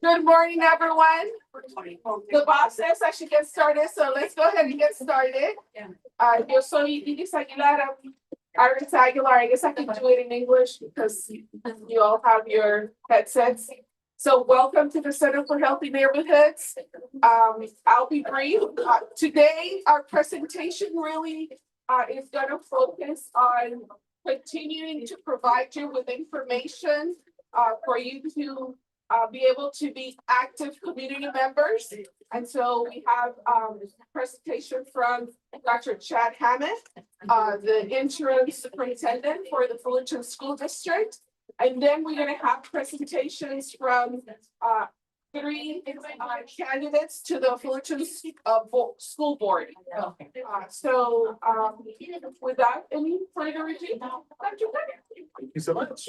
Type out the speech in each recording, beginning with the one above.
Good morning, everyone. The boss says I should get started, so let's go ahead and get started. Yo soy Iris Aguilar. Iris Aguilar. I guess I can do it in English because you all have your headsets. So welcome to the Center for Healthy Neighborhoods. I'll be brief. Today, our presentation really is going to focus on continuing to provide you with information for you to be able to be active community members. And so we have a presentation from Dr. Chad Hammit, the interim superintendent for the Fullerton School District. And then we're going to have presentations from three candidates to the Fullerton School Board. So without any further ado, Dr. Thank you so much.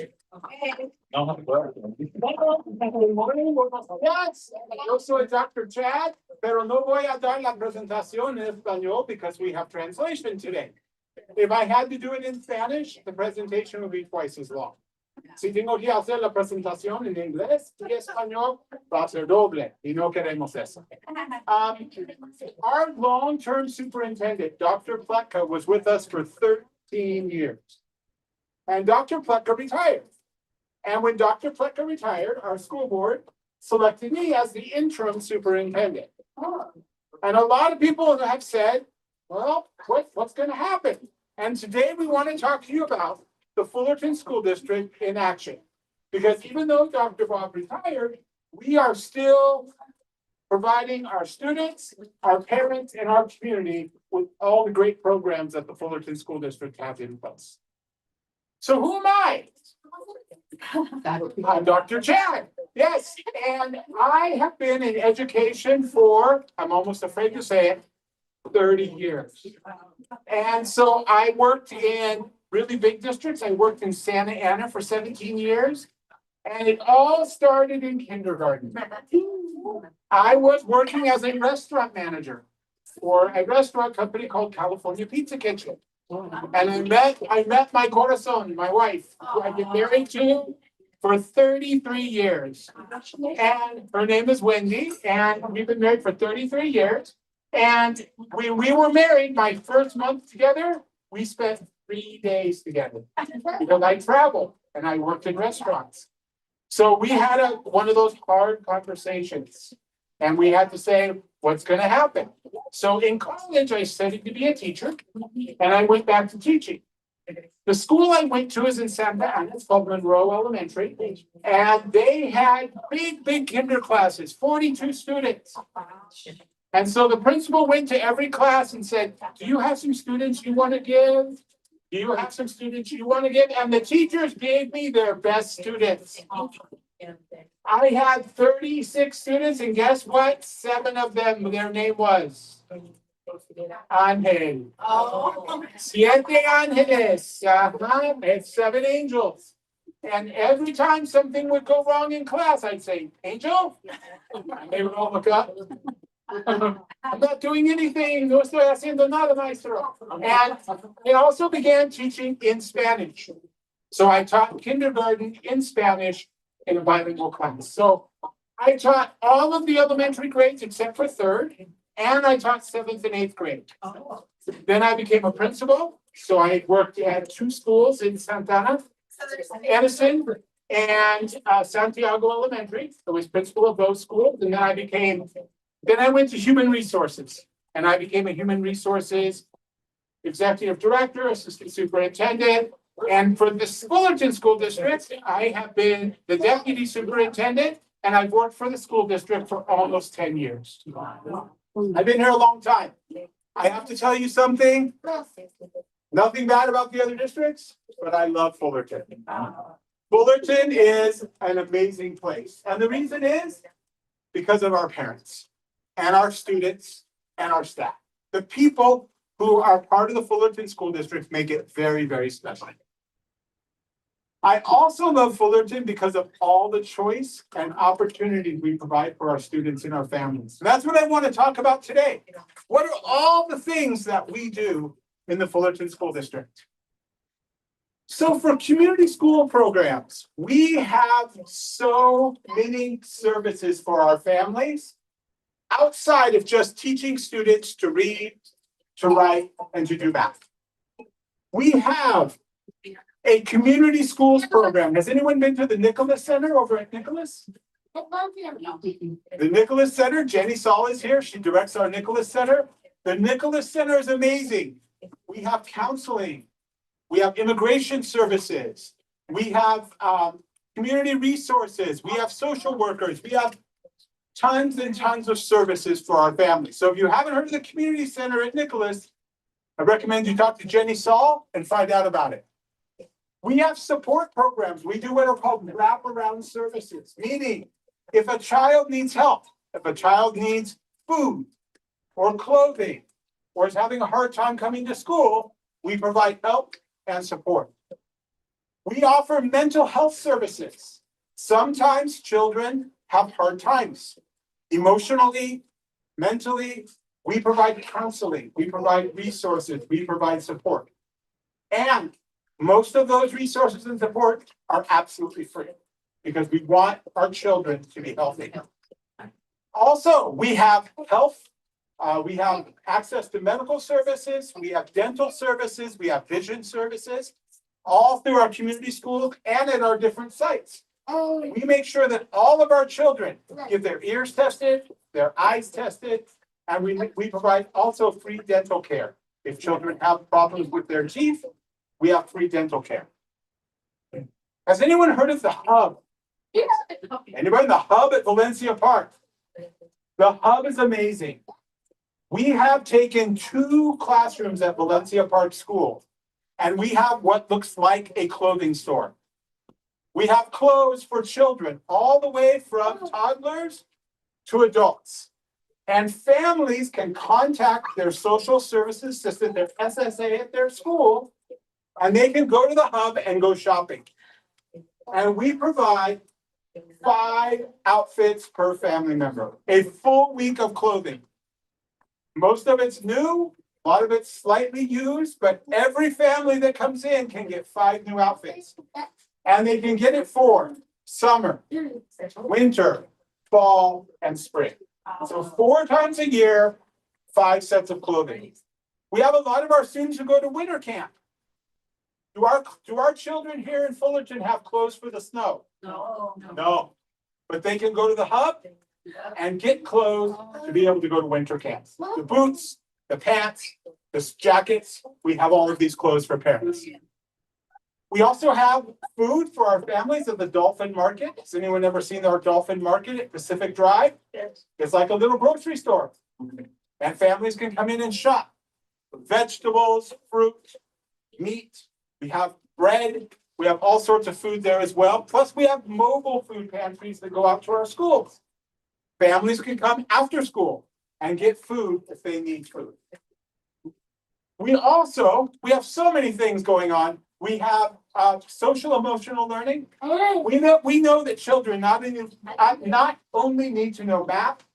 Yes, Yo soy Dr. Chad, pero no voy a dar la presentación en español because we have translation today. If I had to do it in Spanish, the presentation would be twice as long. Si tengo que hacer la presentación en inglés y español, va a ser doble, y no queremos eso. Our long-term superintendent, Dr. Pletka, was with us for 13 years. And Dr. Pletka retired. And when Dr. Pletka retired, our school board selected me as the interim superintendent. And a lot of people have said, well, what's going to happen? And today we want to talk to you about the Fullerton School District in action. Because even though Dr. Bob retired, we are still providing our students, our parents, and our community with all the great programs that the Fullerton School District has in place. So who am I? I'm Dr. Chad. Yes, and I have been in education for, I'm almost afraid to say it, 30 years. And so I worked in really big districts. I worked in Santa Ana for 17 years. And it all started in kindergarten. I was working as a restaurant manager for a restaurant company called California Pizza Kitchen. And I met my corazon, my wife, who I've been married to for 33 years. And her name is Wendy, and we've been married for 33 years. And when we were married, my first month together, we spent 3 days together because I traveled and I worked in restaurants. So we had one of those hard conversations, and we had to say, what's going to happen? So in college, I studied to be a teacher, and I went back to teaching. The school I went to is in Santa Ana. It's called Monroe Elementary, and they had big kinder classes, 42 students. And so the principal went to every class and said, do you have some students you want to give? Do you have some students you want to give? And the teachers gave me their best students. I had 36 students, and guess what? 7 of them, their name was Angel. Siete Ángeles. It's 7 angels. And every time something would go wrong in class, I'd say, Angel? And they would all look up. I'm not doing anything. No estoy haciendo nada, maestro. And I also began teaching in Spanish. So I taught kindergarten in Spanish in a bilingual class. So I taught all of the elementary grades except for 3rd, and I taught 7th and 8th grade. Then I became a principal. So I worked at 2 schools in Santa Ana, Edison, and Santiago Elementary. I was principal of those schools, and then I went to human resources, and I became a human resources executive director, assistant superintendent. And for the Fullerton School District, I have been the deputy superintendent, and I've worked for the school district for almost 10 years. I've been here a long time. I have to tell you something. Nothing bad about the other districts, but I love Fullerton. Fullerton is an amazing place. And the reason is because of our parents and our students and our staff. The people who are part of the Fullerton School District make it very, very special. I also love Fullerton because of all the choice and opportunities we provide for our students and our families. And that's what I want to talk about today. What are all the things that we do in the Fullerton School District? So for community school programs, we have so many services for our families outside of just teaching students to read, to write, and to do math. We have a community schools program. Has anyone been to the Nicholas Center over at Nicholas? The Nicholas Center, Jenny Saul is here. She directs our Nicholas Center. The Nicholas Center is amazing. We have counseling. We have immigration services. We have community resources. We have social workers. We have tons and tons of services for our families. So if you haven't heard of the community center at Nicholas, I recommend you talk to Jenny Saul and find out about it. We have support programs. We do what are called wraparound services, meaning if a child needs help, if a child needs food or clothing, or is having a hard time coming to school, we provide help and support. We offer mental health services. Sometimes children have hard times, emotionally, mentally. We provide counseling, we provide resources, we provide support. And most of those resources and support are absolutely free because we want our children to be healthy. Also, we have health. We have access to medical services. We have dental services. We have vision services, all through our community schools and at our different sites. We make sure that all of our children get their ears tested, their eyes tested, and we provide also free dental care. If children have problems with their teeth, we have free dental care. Has anyone heard of the Hub? Anybody? The Hub at Valencia Park. The Hub is amazing. We have taken 2 classrooms at Valencia Park School, and we have what looks like a clothing store. We have clothes for children, all the way from toddlers to adults. And families can contact their social services assistant, their SSA at their school, and they can go to the Hub and go shopping. And we provide 5 outfits per family member, a full week of clothing. Most of it's new, a lot of it's slightly used, but every family that comes in can get 5 new outfits. And they can get it for summer, winter, fall, and spring. So 4 times a year, 5 sets of clothing. We have a lot of our students who go to winter camp. Do our children here in Fullerton have clothes for the snow? No. But they can go to the Hub and get clothes to be able to go to winter camps. The boots, the pants, the jackets, we have all of these clothes for parents. We also have food for our families at the Dolphin Market. Has anyone ever seen our Dolphin Market at Pacific Drive? It's like a little grocery store. And families can come in and shop. Vegetables, fruit, meat. We have bread. We have all sorts of food there as well. Plus we have mobile food pantries that go out to our schools. Families can come after school and get food if they need food. We have so many things going on. We have social emotional learning. We know that children not only need to know math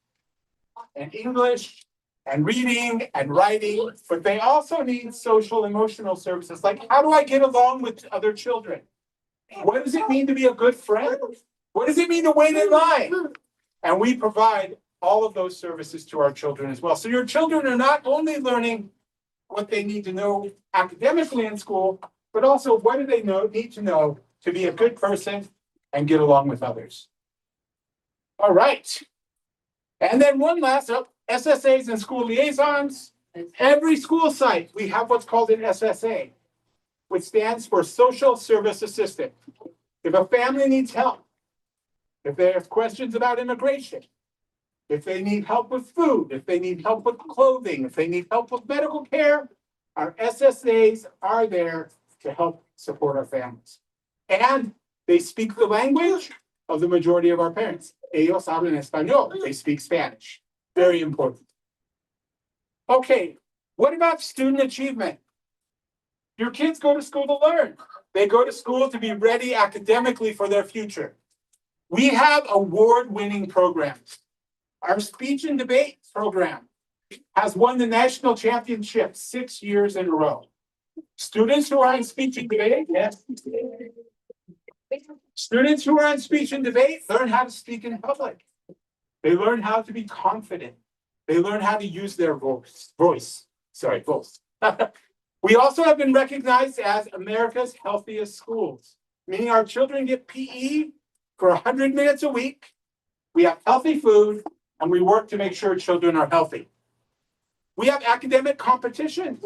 and English and reading and writing, but they also need social emotional services. Like, how do I get along with other children? What does it mean to be a good friend? What does it mean to wait in line? And we provide all of those services to our children as well. So your children are not only learning what they need to know academically in school, but also what do they need to know to be a good person and get along with others. All right. And then one last up, SSAs and school liaisons. Every school site, we have what's called an SSA, which stands for Social Service Assistant. If a family needs help, if they have questions about immigration, if they need help with food, if they need help with clothing, if they need help with medical care, our SSAs are there to help support our families. And they speak the language of the majority of our parents. Ellos hablan español. They speak Spanish. Very important. Okay, what about student achievement? Your kids go to school to learn. They go to school to be ready academically for their future. We have award-winning programs. Our speech and debate program has won the national championship 6 years in a row. Students who are in speech and debate, yes. Students who are in speech and debate learn how to speak in public. They learn how to be confident. They learn how to use their voice. We also have been recognized as America's healthiest schools, meaning our children get PE for 100 minutes a week. We have healthy food, and we work to make sure children are healthy. We have academic competitions.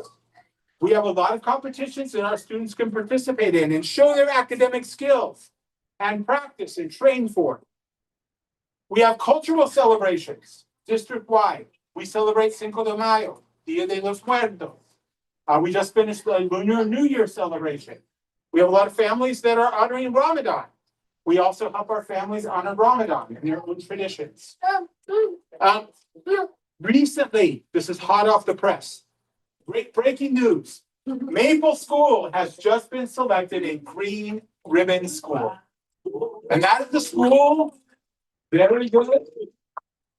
We have a lot of competitions that our students can participate in and show their academic skills and practice and train for. We have cultural celebrations district-wide. We celebrate Cinco de Mayo, Dia de los Muertos. We just finished the Lunar New Year celebration. We have a lot of families that are honoring Ramadan. We also help our families honor Ramadan and their own traditions. Recently, this is hot off the press. Great breaking news. Maple School has just been selected a green ribbon school. And that is the school, very good,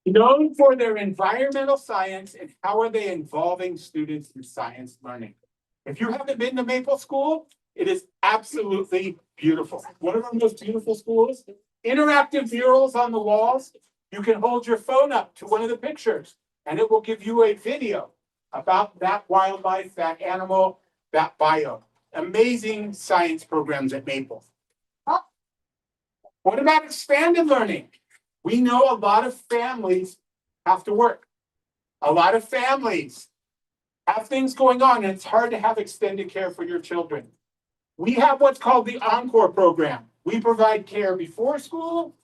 known for their environmental science and how are they involving students in science learning. If you haven't been to Maple School, it is absolutely beautiful. One of our most beautiful schools. Interactive murals on the walls. You can hold your phone up to one of the pictures and it will give you a video about that wildlife, that animal, that bio. Amazing science programs at Maple. What about expanded learning? We know a lot of families have to work. A lot of families have things going on and it's hard to have extended care for your children. We have what's called the Encore program. We provide care before school.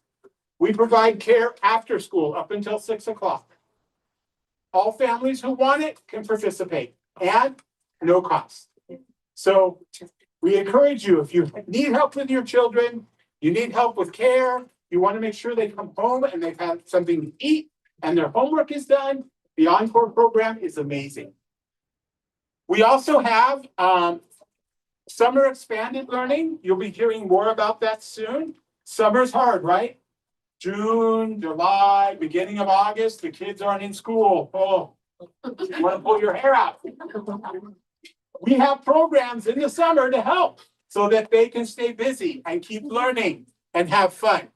We provide care after school up until 6 o'clock. All families who want it can participate and no cost. So we encourage you, if you need help with your children, you need help with care, you want to make sure they come home and they've had something to eat and their homework is done, the Encore program is amazing. We also have summer expanded learning. You'll be hearing more about that soon. Summer's hard, right? June, July, beginning of August, the kids aren't in school. Oh, you want to pull your hair out. We have programs in the summer to help so that they can stay busy and keep learning and have fun.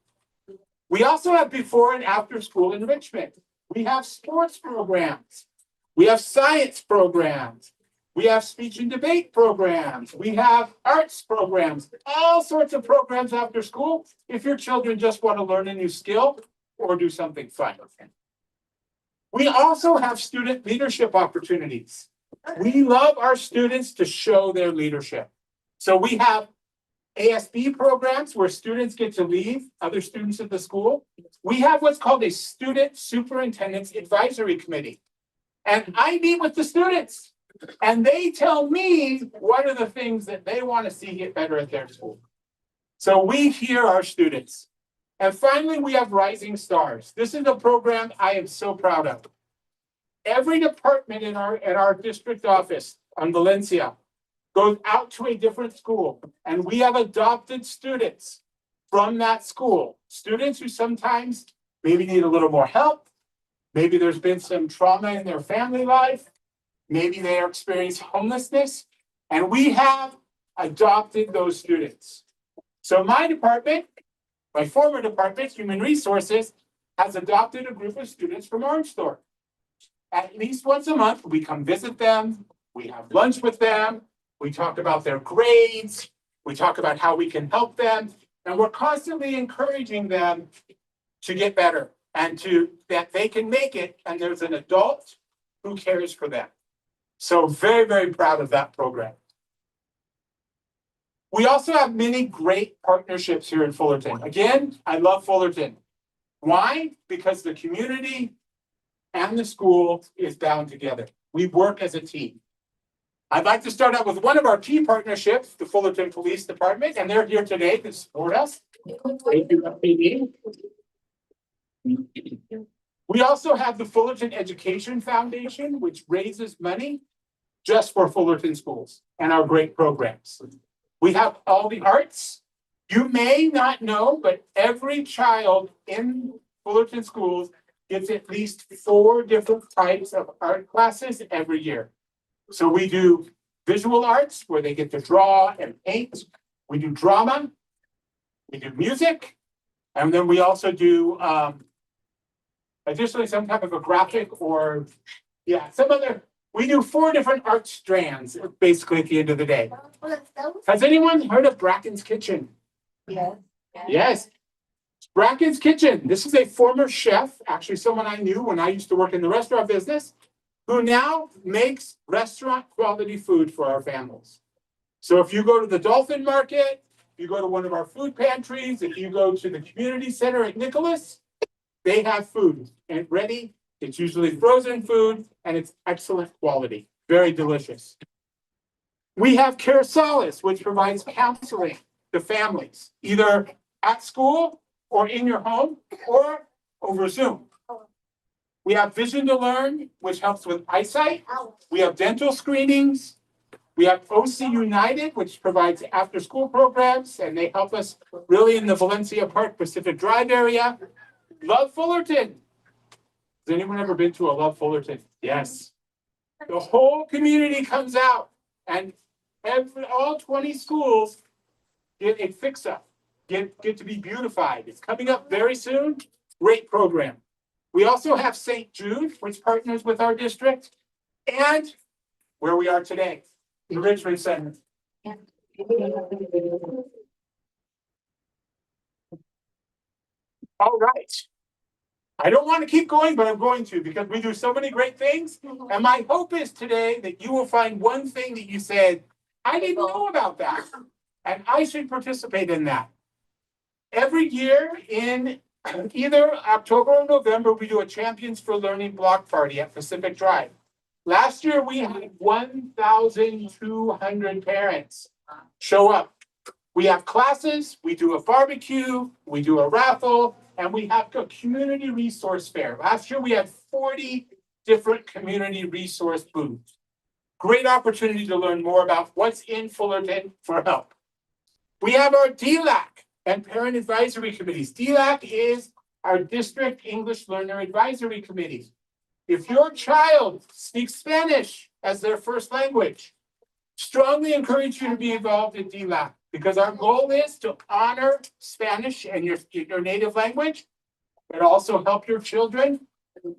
We also have before and after school enrichment. We have sports programs. We have science programs. We have speech and debate programs. We have arts programs, all sorts of programs after school if your children just want to learn a new skill or do something fun. We also have student leadership opportunities. We love our students to show their leadership. So we have ASB programs where students get to lead other students at the school. We have what's called a Student Superintendent's Advisory Committee. And I meet with the students. And they tell me what are the things that they want to see get better at their school. So we hear our students. And finally, we have Rising Stars. This is a program I am so proud of. Every department in our district office on Valencia goes out to a different school. And we have adopted students from that school. Students who sometimes maybe need a little more help. Maybe there's been some trauma in their family life. Maybe they experience homelessness, and we have adopted those students. So my department, my former department, Human Resources, has adopted a group of students from Orange Store. At least once a month, we come visit them, we have lunch with them, we talk about their grades, we talk about how we can help them, and we're constantly encouraging them to get better and that they can make it, and there's an adult who cares for them. So very, very proud of that program. We also have many great partnerships here in Fullerton. Again, I love Fullerton. Why? Because the community and the school is bound together. We work as a team. I'd like to start out with one of our key partnerships, the Fullerton Police Department, and they're here today to support us. Thank you, FSD. We also have the Fullerton Education Foundation, which raises money just for Fullerton schools and our great programs. We have all the arts. You may not know, but every child in Fullerton schools gets at least 4 different types of art classes every year. So we do visual arts, where they get to draw and paint. We do drama, we do music, and then we also do additionally some type of a graphic or we do 4 different art strands, basically at the end of the day. Has anyone heard of Bracken's Kitchen? Yes. Yes. Bracken's Kitchen. This is a former chef, actually someone I knew when I used to work in the restaurant business, who now makes restaurant quality food for our families. So if you go to the Dolphin Market, if you go to one of our food pantries, if you go to the community center at Nicholas, they have food and ready. It's usually frozen food and it's excellent quality, very delicious. We have Care Solace, which provides counseling to families, either at school or in your home or over Zoom. We have Vision to Learn, which helps with eyesight. We have dental screenings. We have OC United, which provides after-school programs, and they help us really in the Valencia Park Pacific Drive area. Love Fullerton. Has anyone ever been to a Love Fullerton? Yes. The whole community comes out, and all 20 schools get a fix-up, get to be beautified. It's coming up very soon. Great program. We also have St. Jude, which partners with our district, and where we are today, the Richmond Center. All right. I don't want to keep going, but I'm going to because we do so many great things. And my hope is today that you will find one thing that you said, I didn't know about that, and I should participate in that. Every year in either October or November, we do a Champions for Learning block party at Pacific Drive. Last year, we had 1,200 parents show up. We have classes, we do a barbecue, we do a raffle, and we have a community resource fair. Last year, we had 40 different community resource booths. Great opportunity to learn more about what's in Fullerton for help. We have our DLAC and Parent Advisory Committees. DLAC is our District English Learner Advisory Committee. If your child speaks Spanish as their first language, strongly encourage you to be involved in DLAC because our goal is to honor Spanish and your native language, but also help your children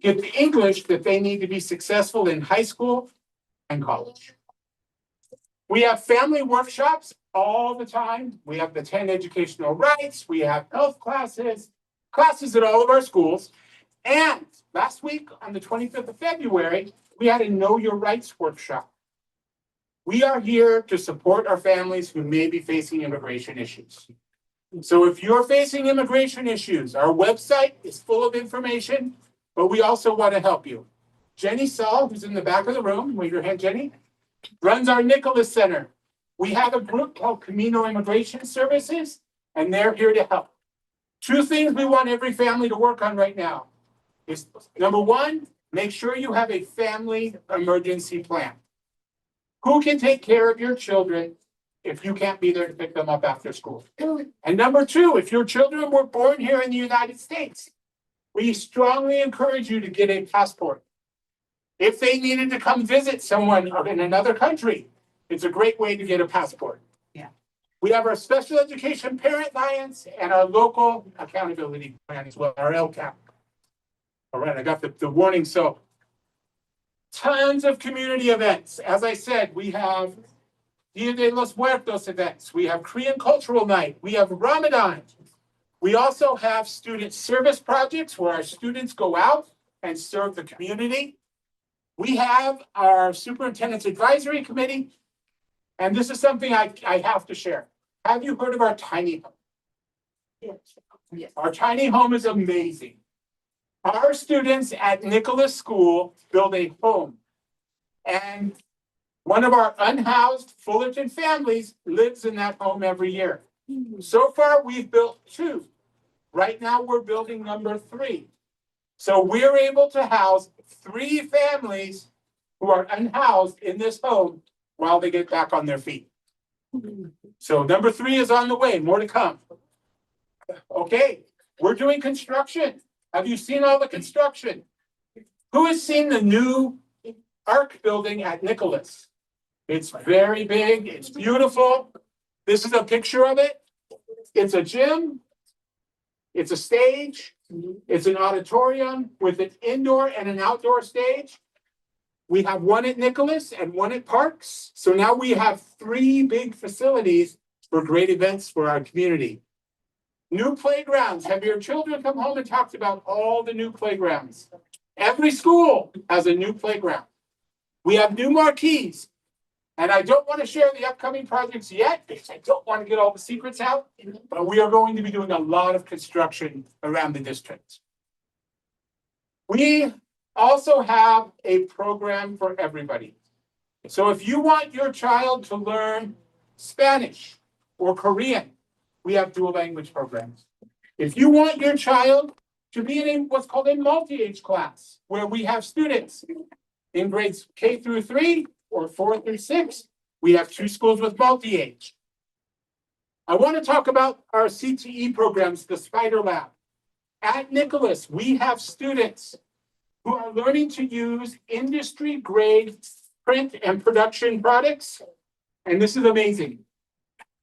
get the English that they need to be successful in high school and college. We have family workshops all the time. We have the 10 educational rights. We have health classes at all of our schools. And last week on the 25th of February, we had a Know Your Rights workshop. We are here to support our families who may be facing immigration issues. So if you're facing immigration issues, our website is full of information, but we also want to help you. Jenny Saul, who's in the back of the room, wave your hand, Jenny, runs our Nicholas Center. We have a group called Camino Immigration Services, and they're here to help. 2 things we want every family to work on right now is, number 1, make sure you have a family emergency plan. Who can take care of your children if you can't be there to pick them up after school? And number 2, if your children were born here in the United States, we strongly encourage you to get a passport. If they needed to come visit someone in another country, it's a great way to get a passport. Yeah. We have our Special Education Parent Alliance and our local accountability plan as well, our LCAP. All right, I got the warning. So tons of community events. As I said, we have Dia de los Muertos events. We have Korean Cultural Night. We have Ramadan. We also have student service projects where our students go out and serve the community. We have our Superintendent's Advisory Committee. And this is something I have to share. Have you heard of our tiny home? Yes. Our tiny home is amazing. Our students at Nicholas School build a home. And one of our unhoused Fullerton families lives in that home every year. So far, we've built 2. Right now, we're building number 3. So we're able to house 3 families who are unhoused in this home while they get back on their feet. So number 3 is on the way, more to come. Okay, we're doing construction. Have you seen all the construction? Who has seen the new ARC building at Nicholas? It's very big, it's beautiful. This is a picture of it. It's a gym. It's a stage. It's an auditorium with an indoor and an outdoor stage. We have one at Nicholas and one at Parks. So now we have 3 big facilities for great events for our community. New playgrounds. Have your children come home and talked about all the new playgrounds? Every school has a new playground. We have new marquees. And I don't want to share the upcoming projects yet because I don't want to get all the secrets out. But we are going to be doing a lot of construction around the district. We also have a program for everybody. So if you want your child to learn Spanish or Korean, we have dual language programs. If you want your child to be in what's called a multi-age class, where we have students in grades K through 3 or 4 through 6, we have 2 schools with multi-age. I want to talk about our CTE programs, the Spider Lab. At Nicholas, we have students who are learning to use industry-grade print and production products. And this is amazing.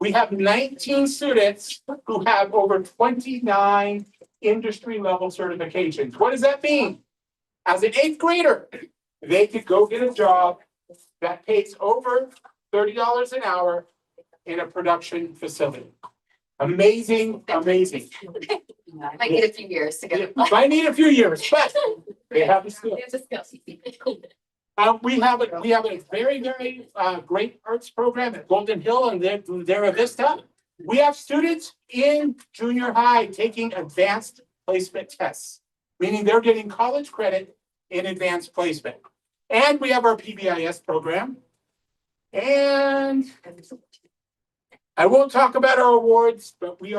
We have 19 students who have over 29 industry-level certifications. What does that mean? As an 8th grader, they could go get a job that pays over $30 an hour in a production facility. Amazing, amazing. Might need a few years to get. Might need a few years, but they have the skills. We have a very, very great arts program at Golden Hill and Vera Vista. We have students in junior high taking advanced placement tests, meaning they're getting college credit in advanced placement. And we have our PBIS program. And I won't talk about our awards, but we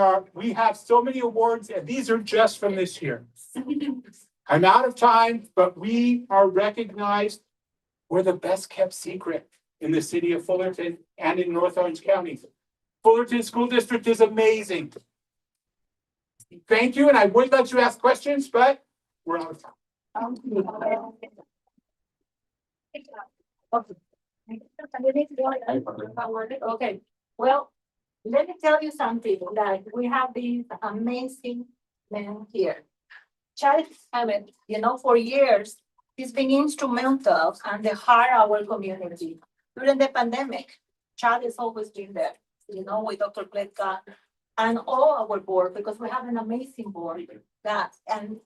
have so many awards, and these are just from this year. I'm out of time, but we are recognized. We're the best kept secret in the city of Fullerton and in North Orange County. Fullerton School District is amazing. Thank you, and I would let you ask questions, but we're out of time. Okay, well, let me tell you something, that we have these amazing men here. Chad Hammit, for years, he's been instrumental and the heart of our community. During the pandemic, Chad has always been there, with Dr. Pletka and all our board, because we have an amazing board that, and,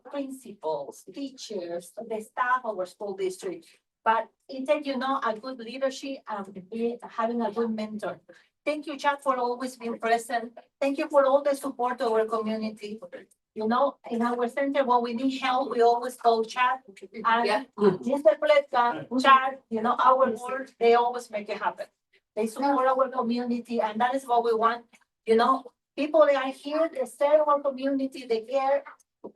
principals, teachers, the staff of our school district. But it takes, a good leadership and having a good mentor. Thank you, Chad, for always being present. Thank you for all the support of our community. In our center, when we need help, we always call Chad. And Mr. Pletka, Chad, our board, they always make it happen. They support our community, and that is what we want. People that are here, they serve our community, they care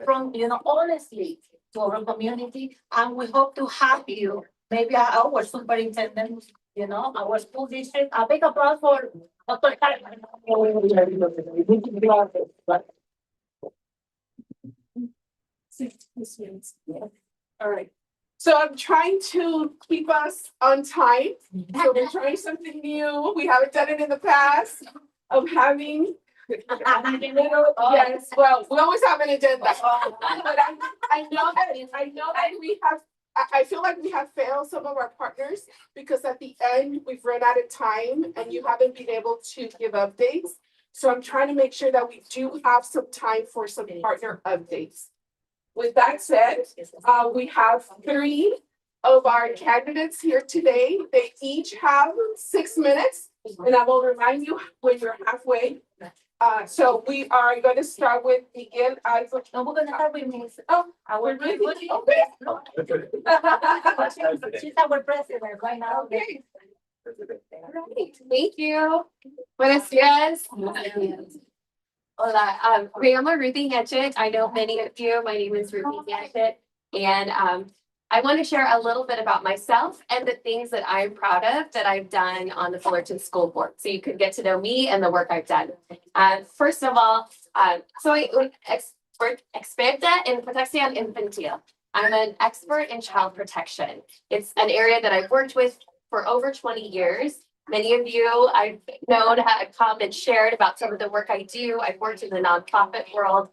from, honestly to our community. And we hope to have you, maybe our superintendent, our school district. A big applause for Dr. All right. So I'm trying to keep us on time. So we're trying something new. We haven't done it in the past of having. Yes, well, we always have an agenda. But I know that we have, I feel like we have failed some of our partners because at the end, we've run out of time and you haven't been able to give updates. So I'm trying to make sure that we do have some time for some partner updates. With that said, we have 3 of our candidates here today. They each have 6 minutes, and I will remind you when you're halfway. So we are going to start with Miguel Alvarez. No, we're gonna start with me. We're really okay. She's our president right now. Okay. Thank you. Buenos días. Hola, me llamo Ruthie Hatchett. I know many of you. My name is Ruthie Hatchett. And I want to share a little bit about myself and the things that I'm proud of that I've done on the Fullerton School Board. So you could get to know me and the work I've done. First of all, soy un experta en protección infantil. I'm an expert in child protection. It's an area that I've worked with for over 20 years. Many of you I've known have come and shared about some of the work I do. I've worked in the nonprofit world,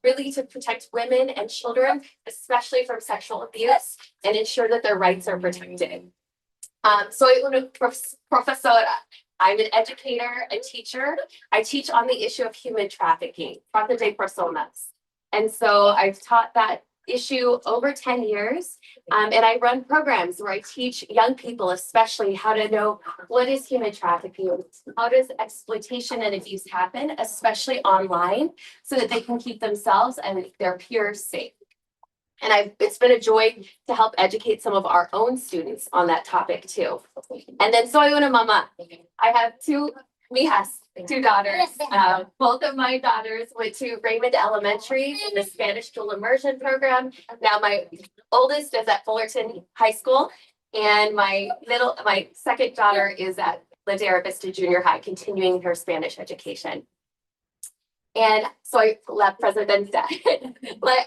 really to protect women and children, especially from sexual abuse, and ensure that their rights are protected. Soy una profesora. I'm an educator, a teacher. I teach on the issue of human trafficking, trata de personas. And so I've taught that issue over 10 years. And I run programs where I teach young people, especially, how to know what is human trafficking, how does exploitation and abuse happen, especially online, so that they can keep themselves and their peers safe. And it's been a joy to help educate some of our own students on that topic too. And then soy una mama. I have two daughters. Both of my daughters went to Raymond Elementary in the Spanish dual immersion program. Now my oldest is at Fullerton High School, and my second daughter is at Ladera Vista Junior High, continuing her Spanish education. And soy la presidenta.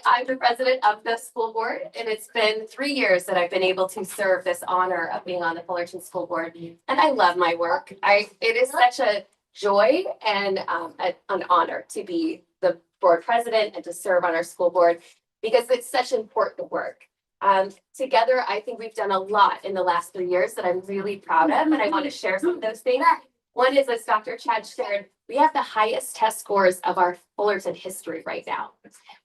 I'm the president of the school board, and it's been 3 years that I've been able to serve this honor of being on the Fullerton School Board. And I love my work. It is such a joy and an honor to be the board president and to serve on our school board, because it's such important work. Together, I think we've done a lot in the last 3 years that I'm really proud of, and I want to share some of those things. One is, as Dr. Chad shared, we have the highest test scores of our Fullerton history right now.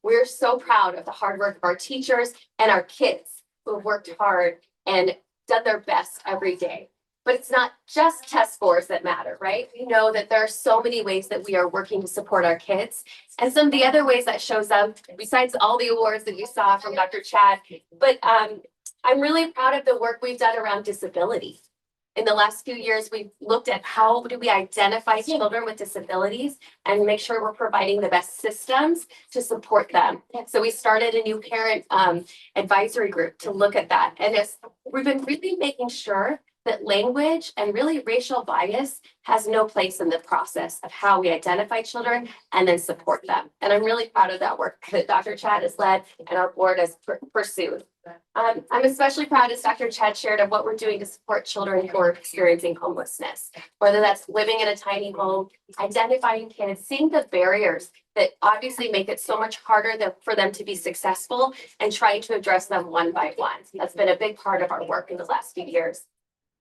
We're so proud of the hard work of our teachers and our kids who have worked hard and done their best every day. But it's not just test scores that matter, right? We know that there are so many ways that we are working to support our kids. And some of the other ways that shows up, besides all the awards that you saw from Dr. Chad, but I'm really proud of the work we've done around disability. In the last few years, we've looked at how do we identify children with disabilities and make sure we're providing the best systems to support them. So we started a new parent advisory group to look at that. And we've been really making sure that language and really racial bias has no place in the process of how we identify children and then support them. And I'm really proud of that work that Dr. Chad has led and our board has pursued. I'm especially proud, as Dr. Chad shared, of what we're doing to support children who are experiencing homelessness, whether that's living in a tiny home, identifying kids, seeing the barriers that obviously make it so much harder for them to be successful, and trying to address them one by one. That's been a big part of our work in the last few years.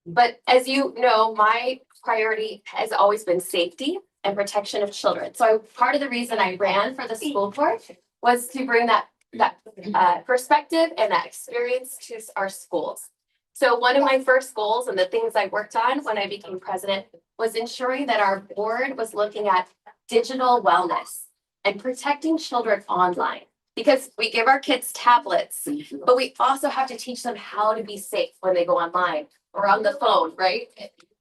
But as you know, my priority has always been safety and protection of children. So part of the reason I ran for the school board was to bring that perspective and that experience to our schools. So one of my first goals and the things I worked on when I became president was ensuring that our board was looking at digital wellness and protecting children online. Because we give our kids tablets, but we also have to teach them how to be safe when they go online or on the phone, right?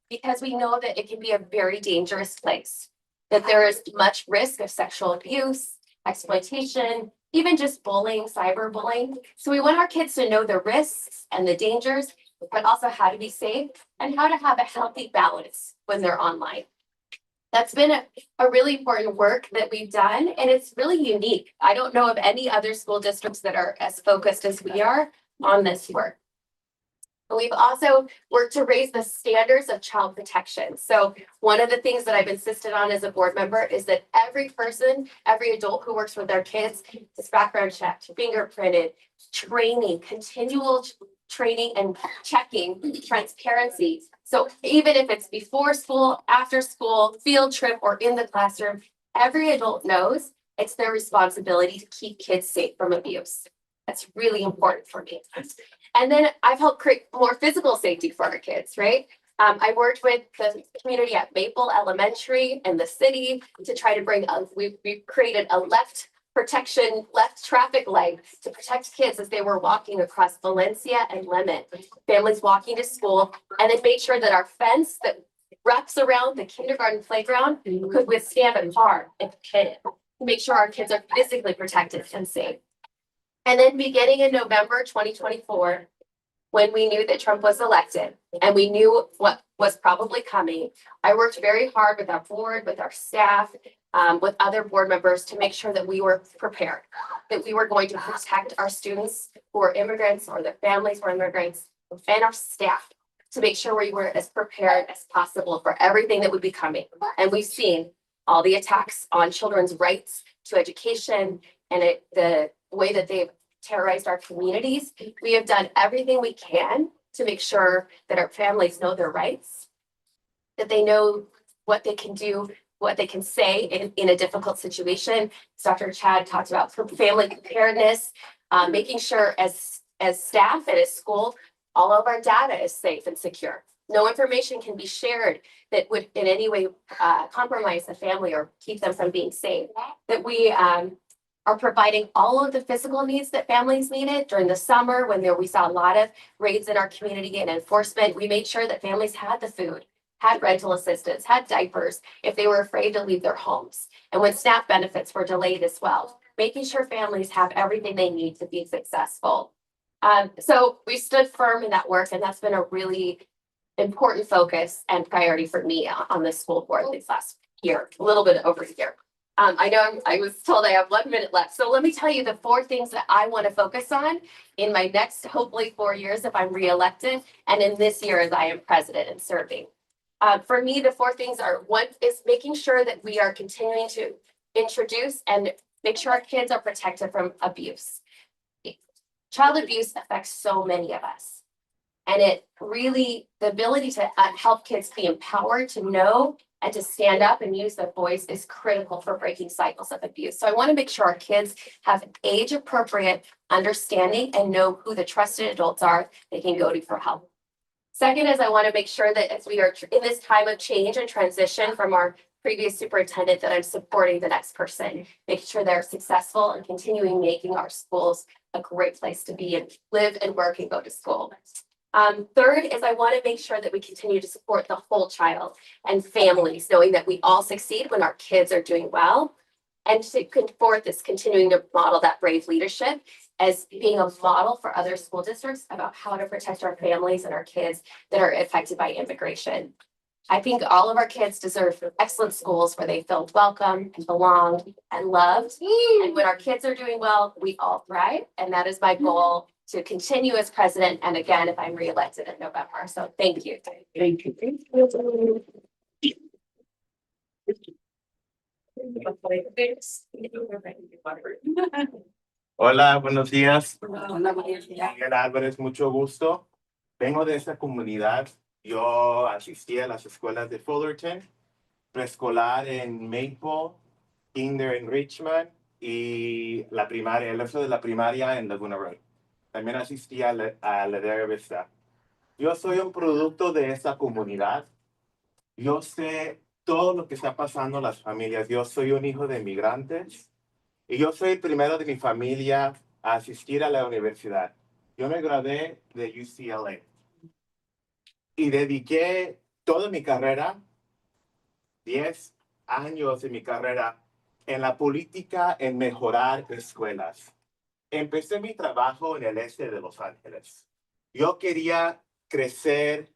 Because we know that it can be a very dangerous place, that there is much risk of sexual abuse, exploitation, even just bullying, cyberbullying. So we want our kids to know the risks and the dangers, but also how to be safe and how to have a healthy balance when they're online. That's been a really important work that we've done, and it's really unique. I don't know of any other school districts that are as focused as we are on this work. We've also worked to raise the standards of child protection. So one of the things that I've insisted on as a board member is that every person, every adult who works with their kids is background checked, fingerprinted, training, continual training and checking, transparency. So even if it's before school, after school, field trip, or in the classroom, every adult knows it's their responsibility to keep kids safe from abuse. That's really important for me. And then I've helped create more physical safety for our kids, right? I worked with the community at Maple Elementary and the city to try to bring, we've created a left traffic light to protect kids as they were walking across Valencia and Lemon, families walking to school, and then made sure that our fence that wraps around the kindergarten playground could withstand a car if hit, to make sure our kids are physically protected and safe. And then beginning in November 2024, when we knew that Trump was elected and we knew what was probably coming, I worked very hard with our board, with our staff, with other board members to make sure that we were prepared, that we were going to protect our students who are immigrants or their families were immigrants, and our staff to make sure we were as prepared as possible for everything that would be coming. And we've seen all the attacks on children's rights to education and the way that they've terrorized our communities. We have done everything we can to make sure that our families know their rights, that they know what they can do, what they can say in a difficult situation. Dr. Chad talked about family preparedness, making sure as staff and as school, all of our data is safe and secure. No information can be shared that would in any way compromise the family or keep them from being safe. That we are providing all of the physical needs that families needed during the summer when we saw a lot of raids in our community and enforcement. We made sure that families had the food, had rental assistance, had diapers if they were afraid to leave their homes. And when SNAP benefits were delayed as well, making sure families have everything they need to be successful. So we stood firm in that work, and that's been a really important focus and priority for me on the school board this last year, a little bit over a year. I know I was told I have 1 minute left. So let me tell you the 4 things that I want to focus on in my next, hopefully 4 years if I'm reelected, and in this year as I am president and serving. For me, the 4 things are, one is making sure that we are continuing to introduce and make sure our kids are protected from abuse. Child abuse affects so many of us. And it really, the ability to help kids be empowered to know and to stand up and use their voice is critical for breaking cycles of abuse. So I want to make sure our kids have age appropriate understanding and know who the trusted adults are they can go to for help. Second is I want to make sure that as we are in this time of change and transition from our previous superintendent, that I'm supporting the next person, making sure they're successful and continuing making our schools a great place to be and live and work and go to school. Third is I want to make sure that we continue to support the whole child and families, knowing that we all succeed when our kids are doing well. And fourth is continuing to model that brave leadership as being a model for other school districts about how to protect our families and our kids that are affected by immigration. I think all of our kids deserve excellent schools where they feel welcome and belong and loved. And when our kids are doing well, we all thrive. And that is my goal to continue as president. And again, if I'm reelected in November. So thank you. Thank you. Hola, buenos días. Miguel Álvarez, mucho gusto. Vengo de esta comunidad. Yo asistí a las escuelas de Fullerton, preescolar en Maple, kinder en Richmond y la primaria, el resto de la primaria en Laguna Road. También asistí a la de Vista. Yo soy un producto de esta comunidad. Yo sé todo lo que está pasando en las familias. Yo soy un hijo de inmigrantes y yo soy el primero de mi familia a asistir a la universidad. Yo me gradué de UCLA y dediqué toda mi carrera, 10 años de mi carrera, en la política, en mejorar escuelas. Empecé mi trabajo en el este de Los Ángeles. Yo quería crecer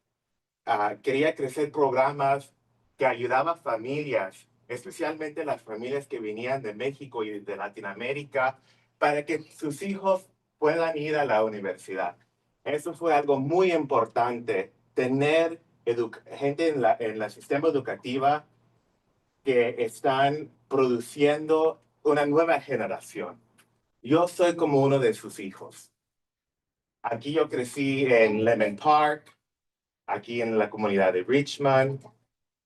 programas que ayudaban a familias, especialmente las familias que venían de México y de Latinoamérica, para que sus hijos puedan ir a la universidad. Eso fue algo muy importante, tener gente en la sistema educativa que están produciendo una nueva generación. Yo soy como uno de sus hijos. Aquí yo crecí en Lemon Park, aquí en la comunidad de Richmond,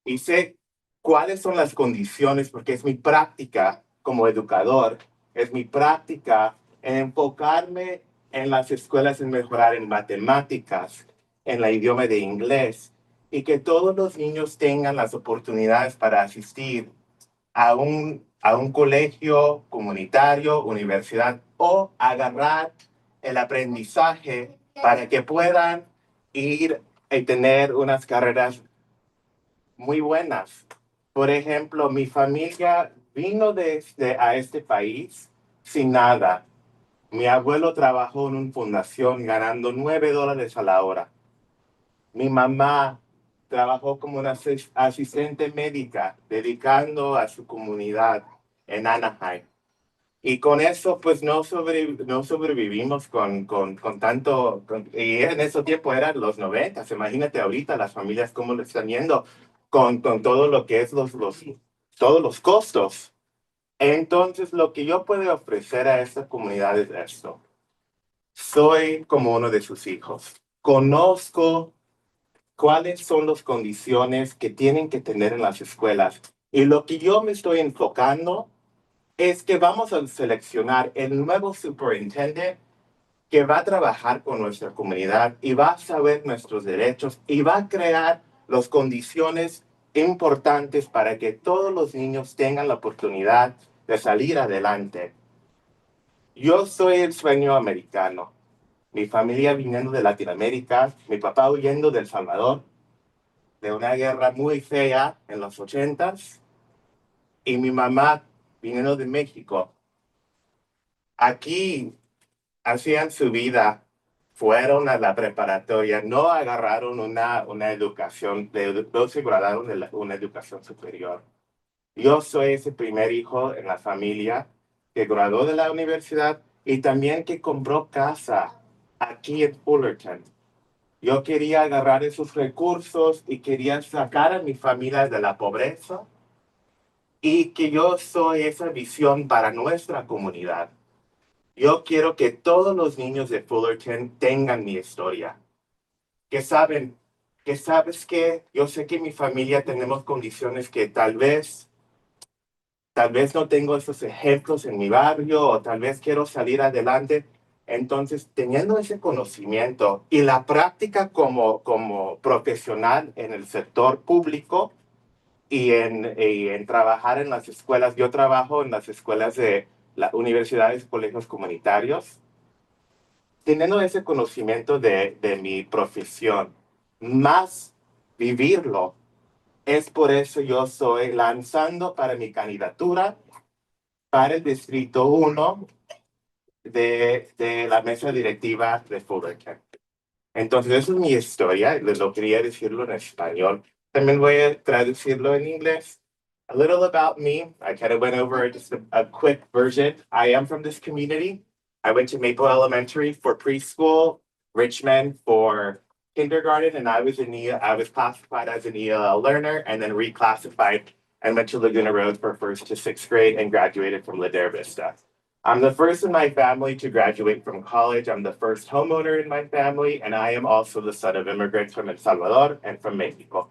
y sé cuáles son las condiciones, porque es mi práctica como educador, es mi práctica en enfocarme en las escuelas, en mejorar en matemáticas, en el idioma de inglés, y que todos los niños tengan las oportunidades para asistir a un colegio comunitario, universidad, o agarrar el aprendizaje para que puedan ir y tener unas carreras muy buenas. Por ejemplo, mi familia vino a este país sin nada. Mi abuelo trabajó en una fundación ganando $9 a la hora. Mi mamá trabajó como una asistente médica dedicando a su comunidad en Anaheim. Y con eso, pues no sobrevivimos con tanto, y en ese tiempo eran los 90. Imagínate ahorita las familias cómo lo están yendo con todo lo que es todos los costos. Entonces, lo que yo puedo ofrecer a esta comunidad es esto. Soy como uno de sus hijos. Conozco cuáles son las condiciones que tienen que tener en las escuelas. Y lo que yo me estoy enfocando es que vamos a seleccionar el nuevo superintendente que va a trabajar con nuestra comunidad y va a saber nuestros derechos y va a crear las condiciones importantes para que todos los niños tengan la oportunidad de salir adelante. Yo soy el sueño americano. Mi familia viniendo de Latinoamérica, mi papá huyendo de El Salvador, de una guerra muy fea en los 80s, y mi mamá viniendo de México. Aquí hacían su vida, fueron a la preparatoria, no agarraron una educación, no se graduaron de una educación superior. Yo soy ese primer hijo en la familia que graduó de la universidad y también que compró casa aquí en Fullerton. Yo quería agarrar esos recursos y quería sacar a mi familia de la pobreza y que yo soy esa visión para nuestra comunidad. Yo quiero que todos los niños de Fullerton tengan mi historia. Que sabes que yo sé que mi familia tenemos condiciones que tal vez no tengo esos ejemplos en mi barrio o tal vez quiero salir adelante. Entonces, teniendo ese conocimiento y la práctica como profesional en el sector público y en trabajar en las escuelas, yo trabajo en las escuelas de las universidades y colegios comunitarios. Teniendo ese conocimiento de mi profesión, más vivirlo, es por eso yo estoy lanzando para mi candidatura para el Distrito 1 de la Mesa Directiva de Fullerton. Entonces, esa es mi historia, les lo quería decirlo en español. También voy a traducirlo en inglés. A little about me. I kind of went over just a quick version. I am from this community. I went to Maple Elementary for preschool, Richmond for kindergarten, and I was classified as an ELL learner and then reclassified and went to Laguna Road for 1st to 6th grade and graduated from Ladera Vista. I'm the first in my family to graduate from college. I'm the first homeowner in my family, and I am also the son of immigrants from El Salvador and from Mexico.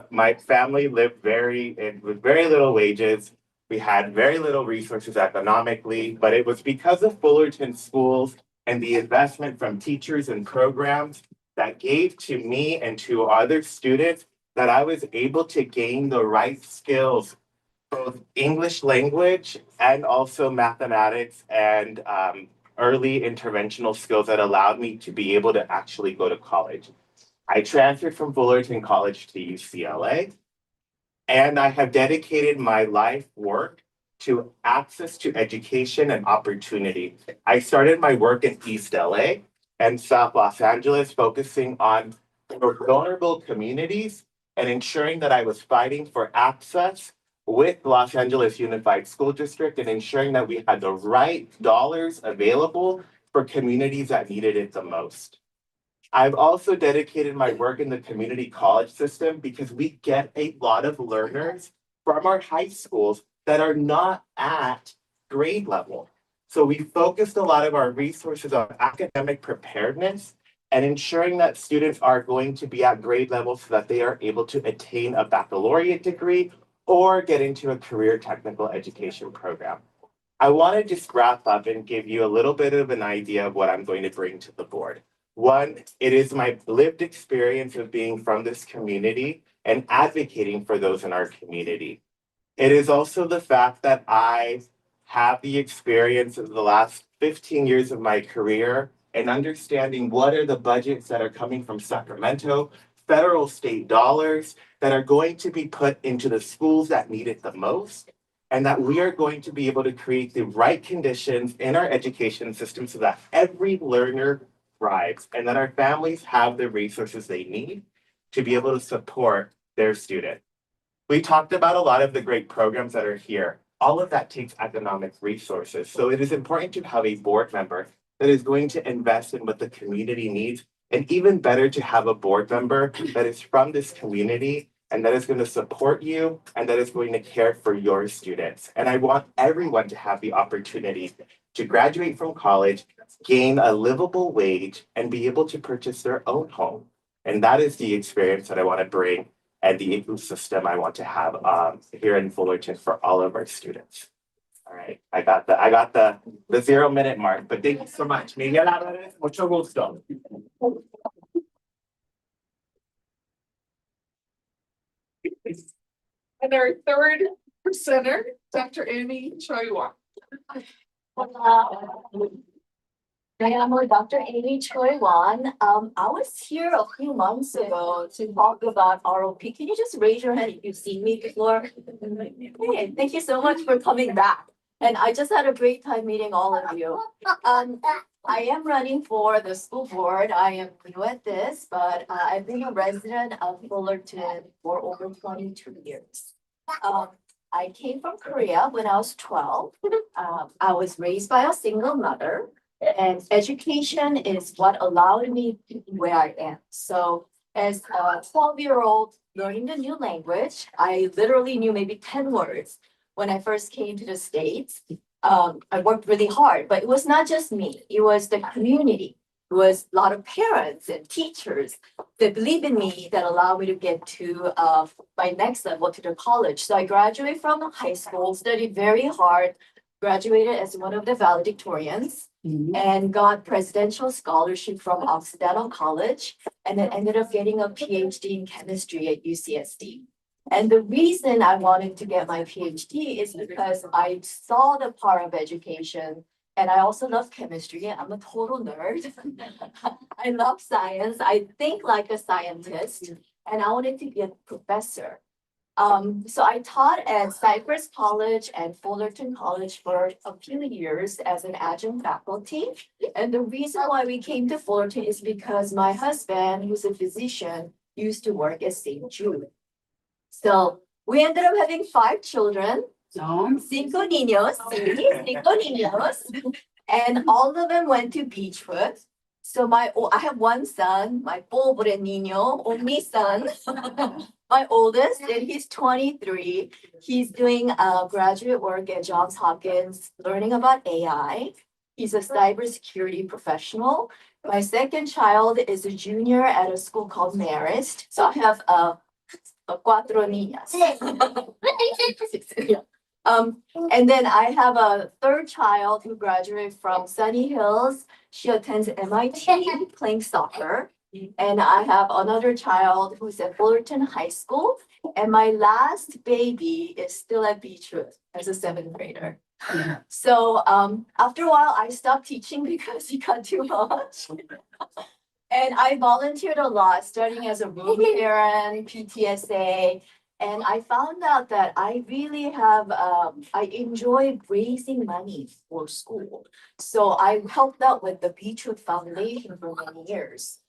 My family lived with very little wages. We had very little resources economically, but it was because of Fullerton schools and the investment from teachers and programs that gave to me and to other students that I was able to gain the right skills, both English language and also mathematics and early interventional skills that allowed me to be able to actually go to college. I transferred from Fullerton College to UCLA, and I have dedicated my life work to access to education and opportunity. I started my work in East LA and South Los Angeles, focusing on vulnerable communities and ensuring that I was fighting for access with Los Angeles Unified School District and ensuring that we had the right dollars available for communities that needed it the most. I've also dedicated my work in the community college system because we get a lot of learners from our high schools that are not at grade level. So we focused a lot of our resources on academic preparedness and ensuring that students are going to be at grade level so that they are able to attain a baccalaureate degree or get into a career technical education program. I want to just wrap up and give you a little bit of an idea of what I'm going to bring to the board. One, it is my lived experience of being from this community and advocating for those in our community. It is also the fact that I have the experience of the last 15 years of my career and understanding what are the budgets that are coming from Sacramento, federal state dollars that are going to be put into the schools that need it the most, and that we are going to be able to create the right conditions in our education system so that every learner thrives and that our families have the resources they need to be able to support their student. We talked about a lot of the great programs that are here. all of that takes economic resources. So it is important to have a board member that is going to invest in what the community needs. And even better to have a board member that is from this community and that is going to support you and that is going to care for your students. And I want everyone to have the opportunity to graduate from college, gain a livable wage, and be able to purchase their own home. And that is the experience that I want to bring and the ecosystem I want to have here in Fullerton for all of our students. All right, I got the 0 minute mark, but thank you so much. Miguel Álvarez, mucho gusto. And our third presenter, Dr. Amy Choi-Wan. I am Dr. Amy Choi-Wan. I was here a few months ago to talk about ROP. Can you just raise your hand if you've seen me before? Hey, thank you so much for coming back. And I just had a great time meeting all of you. I am running for the school board. I am new at this, but I've been a resident of Fullerton for over 22 years. I came from Korea when I was 12. I was raised by a single mother, and education is what allowed me to be where I am. So as a 12-year-old learning the new language, I literally knew maybe 10 words when I first came to the States. I worked really hard, but it was not just me. It was the community. It was a lot of parents and teachers that believe in me that allowed me to get to my next level, to the college. So I graduated from high school, studied very hard, graduated as one of the valedictorians, and got presidential scholarship from Occidental College, and then ended up getting a PhD in chemistry at UCSD. And the reason I wanted to get my PhD is because I saw the power of education, and I also love chemistry. I'm a total nerd. I love science. I think like a scientist, and I wanted to be a professor. So I taught at Cypress College and Fullerton College for a few years as an adjunct faculty. And the reason why we came to Fullerton is because my husband, who's a physician, used to work at St. Jude. So we ended up having 5 children, cinco niños, and all of them went to Beechwood. So I have one son, my pobre niño, only son, my oldest, and he's 23. He's doing graduate work at Johns Hopkins, learning about AI. He's a cybersecurity professional. My second child is a junior at a school called Marist. So I have cuatro niñas. And then I have a third child who graduated from Sunny Hills. She attends MIT playing soccer. And I have another child who's at Fullerton High School. And my last baby is still at Beechwood as a 7th grader. So after a while, I stopped teaching because he got too much. And I volunteered a lot, starting as a room parent, PTSA, and I found out that I really have, I enjoy raising money for school. So I helped out with the Beechwood Foundation for many years,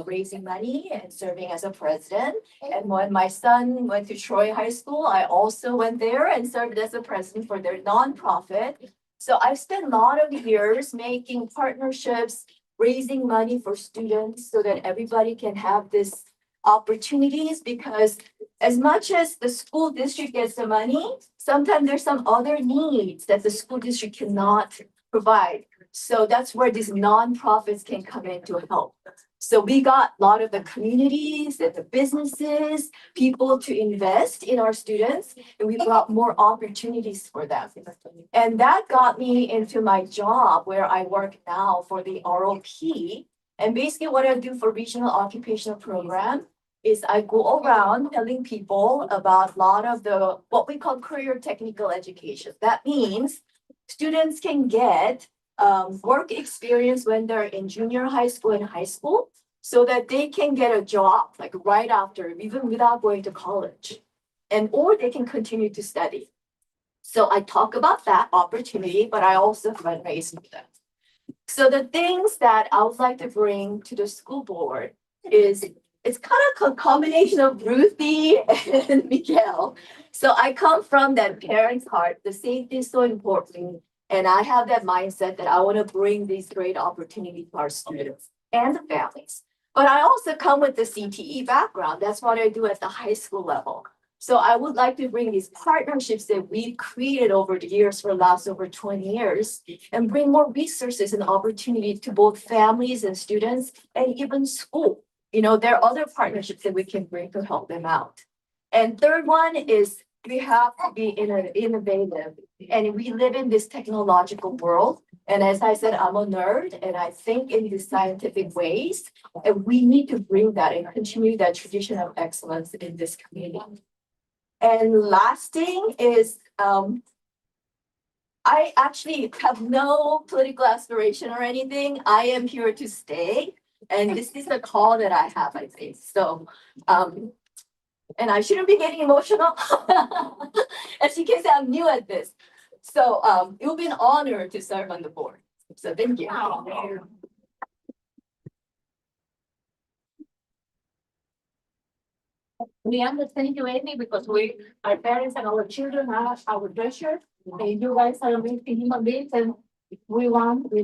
raising money and serving as a president. And when my son went to Troy High School, I also went there and served as a president for their nonprofit. So I've spent a lot of years making partnerships, raising money for students so that everybody can have this opportunities, because as much as the school district gets the money, sometimes there's some other needs that the school district cannot provide. So that's where these nonprofits can come in to help. So we got a lot of the communities and the businesses, people to invest in our students, and we brought more opportunities for them. And that got me into my job where I work now for the ROP. And basically what I do for regional occupational program is I go around telling people about a lot of the, what we call career technical education. That means students can get work experience when they're in junior high school and high school, so that they can get a job like right after, even without going to college, and or they can continue to study. So I talk about that opportunity, but I also fundraise for them. So the things that I would like to bring to the school board is it's kind of a combination of Ruthie and Miguel. So I come from that parent's heart. The safety is so important. And I have that mindset that I want to bring these great opportunities to our students and the families. But I also come with the CTE background. That's what I do at the high school level. So I would like to bring these partnerships that we've created over the years for the last over 20 years and bring more resources and opportunities to both families and students and even school. You know, there are other partnerships that we can bring to help them out. And third one is we have to be innovative, and we live in this technological world. And as I said, I'm a nerd and I think in these scientific ways, and we need to bring that and continue that tradition of excellence in this community. And last thing is, I actually have no political aspiration or anything. I am here to stay. And this is the call that I have, I think. So, and I shouldn't be getting emotional. As you can see, I'm new at this. So it will be an honor to serve on the board. So thank you. We understand you, Amy, because our parents and our children are our treasure. And you guys are amazing human beings, and we want, we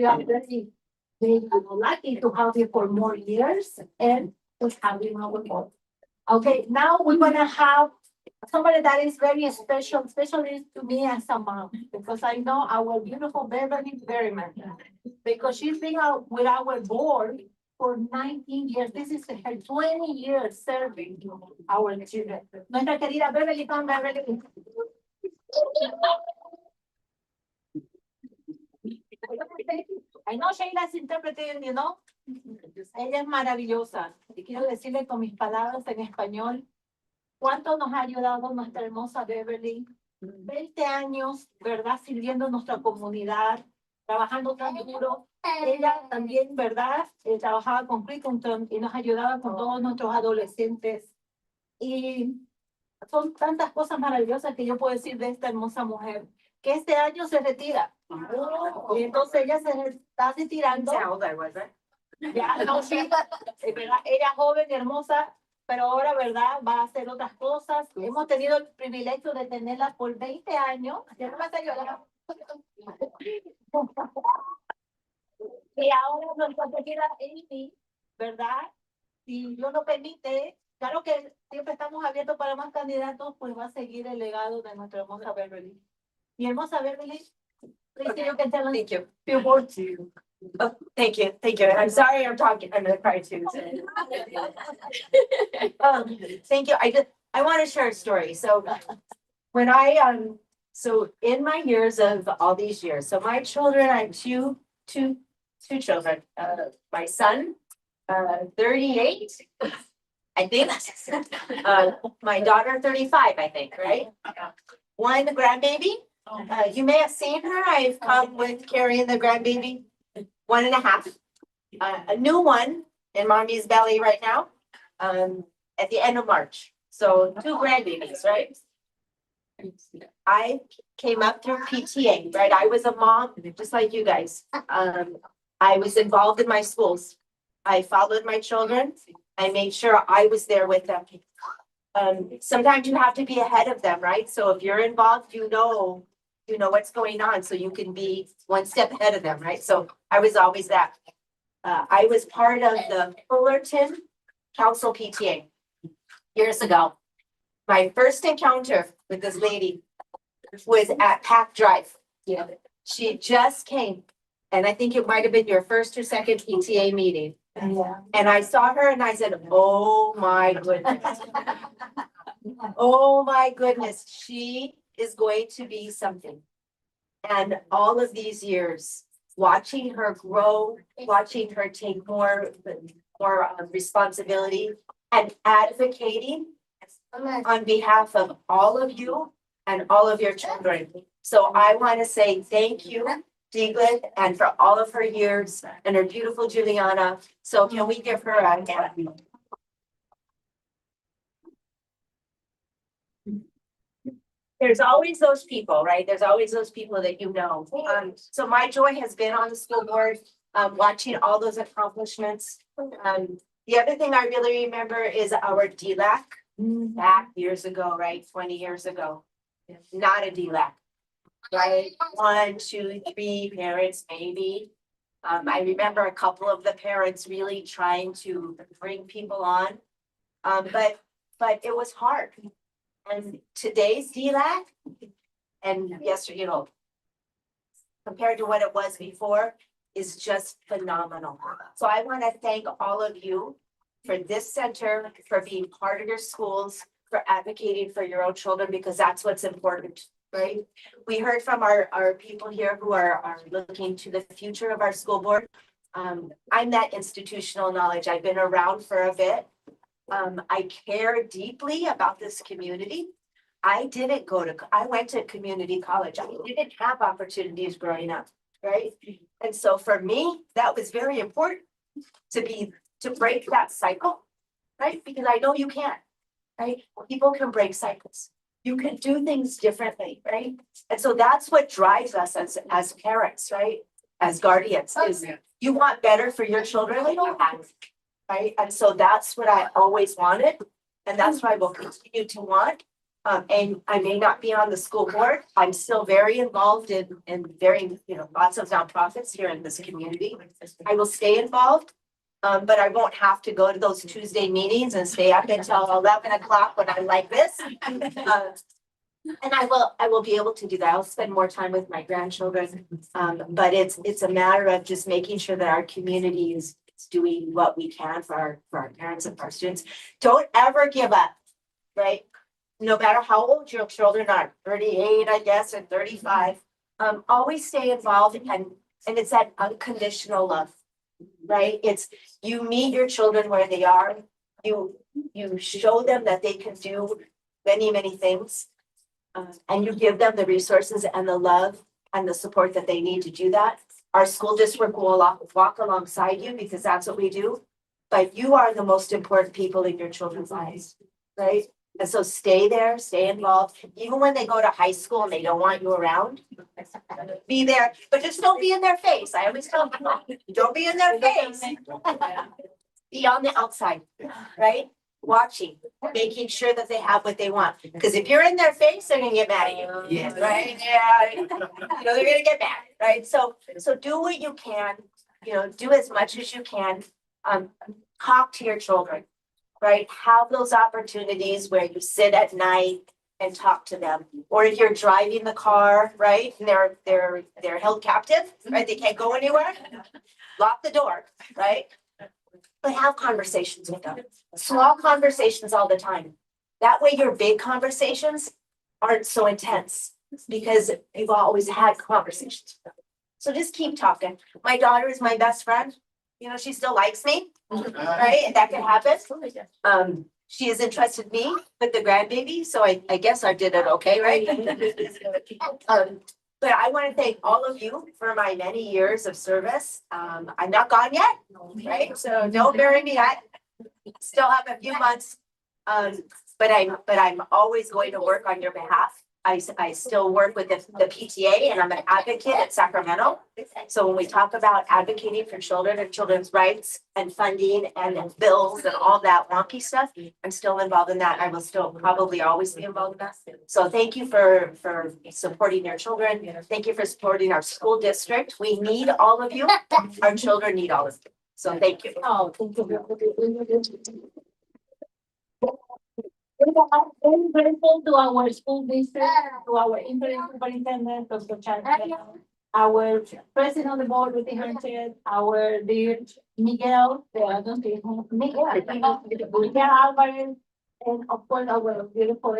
are very lucky to have you for more years and to have you on our board. Okay, now we're gonna have somebody that is very special, especially to me as a mom, because I know our beautiful Beverly very much. Because she's been out with our board for 19 years. This is her 20 years serving our children. Nuestra querida Beverly, come Beverly. I know Sheila's interpreting, Ella es maravillosa. Y quiero decirle con mis palabras en español, cuánto nos ha ayudado nuestra hermosa Beverly. 20 años, ¿verdad? Sirviendo a nuestra comunidad, trabajando tan duro. Ella también, ¿verdad? Trabajaba con Clickenton y nos ayudaba con todos nuestros adolescentes. Y son tantas cosas maravillosas que yo puedo decir de esta hermosa mujer, que este año se retira. Y entonces ella se está retirando. Ya, no, sí, ¿verdad? Ella joven, hermosa, pero ahora, ¿verdad? Va a hacer otras cosas. Hemos tenido el privilegio de tenerla por 20 años. Ya no me hace llorar. Y ahora nuestra querida Amy, ¿verdad? Si Dios lo permite, claro que siempre estamos abiertos para más candidatos, pues va a seguir el legado de nuestra hermosa Beverly. Mi hermosa Beverly, Okay. you can tell us Thank you. few words to you. Oh, thank you. And I'm sorry I'm talking, I'm gonna cry too. Thank you. I want to share a story. So when so in my years of all these years, so my children, I have two children. My son, 38, I think. My daughter, 35, I think, right? One grandbaby. You may have seen her. I've come with carrying the grandbaby, 1.5. A new one in mommy's belly right now, at the end of March. So 2 grandbabies, right? I came up through PTA, right? I was a mom, just like you guys. I was involved in my schools. I followed my children. I made sure I was there with them. Sometimes you have to be ahead of them, right? So if you're involved, you know what's going on, so you can be one step ahead of them, right? So I was always that. I was part of the Fullerton Council PTA years ago. My first encounter with this lady was at Pack Drive. Yeah, she just came, and I think it might have been your first or second PTA meeting. Yeah. And I saw her and I said, oh my goodness. Oh my goodness, she is going to be something. And all of these years, watching her grow, watching her take more responsibility and advocating on behalf of all of you and all of your children. So I want to say thank you, Diglett, and for all of her years and her beautiful Juliana. So can we give her a hand? There's always those people, right? There's always those people that you know. So my joy has been on the school board, watching all those accomplishments. The other thing I really remember is our DLAC back years ago, right? 20 years ago. Not a DLAC. Right? 1, 2, 3 parents, maybe. I remember a couple of the parents really trying to bring people on. But it was hard. And today's DLAC, and yesterday, compared to what it was before, is just phenomenal. So I want to thank all of you for this center, for being part of your schools, for advocating for your own children, because that's what's important, right? We heard from our people here who are looking to the future of our school board. I'm that institutional knowledge. I've been around for a bit. I care deeply about this community. I went to community college. I didn't have opportunities growing up, right? And so for me, that was very important to break that cycle, right? Because I know you can, right? People can break cycles. You can do things differently, right? And so that's what drives us as parents, right? As guardians, is you want better for your children, right? And so that's what I always wanted. And that's what I will continue to want. And I may not be on the school board. I'm still very involved in very, lots of nonprofits here in this community. I will stay involved, but I won't have to go to those Tuesday meetings and stay up until 11 o'clock when I'm like this. And I will be able to do that. I'll spend more time with my grandchildren. But it's a matter of just making sure that our community is doing what we can for our parents and for our students. Don't ever give up, right? No matter how old your children are, 38, I guess, or 35, always stay involved, and it's that unconditional love, right? It's you meet your children where they are, you show them that they can do many, many things, and you give them the resources and the love and the support that they need to do that. Our school district will walk alongside you because that's what we do, but you are the most important people in your children's lives, right? And so stay there, stay involved, even when they go to high school and they don't want you around, be there, but just don't be in their face. I always tell them, don't be in their face. Be on the outside, right? Watching, making sure that they have what they want. Because if you're in their face, they're gonna get mad at you. Yes. Right? Yeah. They're gonna get mad, right? So do what you can, do as much as you can. Talk to your children. Right? Have those opportunities where you sit at night and talk to them. Or if you're driving the car, right? And they're held captive, right? They can't go anywhere. Lock the door, right? But have conversations with them. Small conversations all the time. That way your big conversations aren't so intense because you've always had conversations with them. So just keep talking. My daughter is my best friend. She still likes me. Right, and that can happen. She has entrusted me with the grandbaby, so I guess I did it okay, right? But I want to thank all of you for my many years of service. I'm not gone yet, right? So don't bury me. I still have a few months, but I'm always going to work on your behalf. I still work with the PTA, and I'm an advocate at Sacramento. So when we talk about advocating for children and children's rights and funding and bills and all that wonky stuff, I'm still involved in that. I will still probably always be involved in that. So thank you for supporting your children. Thank you for supporting our school district. We need all of you. Our children need all of you. So thank you. Oh, thank you. I'm very grateful to our school district, to our interim superintendent, Dr. CHN, our president of the board with the handshake, our dear Miguel, Miguel Alvarez, and of course our beautiful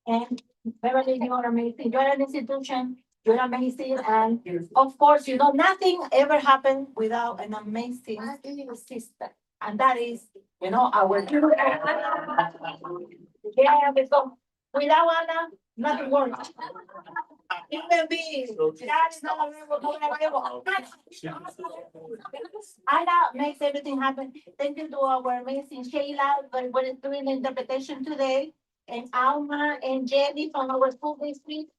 and Beverly, you are amazing. You're an institution, you're amazing, and of course, nothing ever happened without an amazing system. And that is, our yeah, because without Anna, nothing works. Human beings. Anna makes everything happen. Thank you to our amazing Sheila, for doing the interpretation today, and Alma and Jenny from our school district.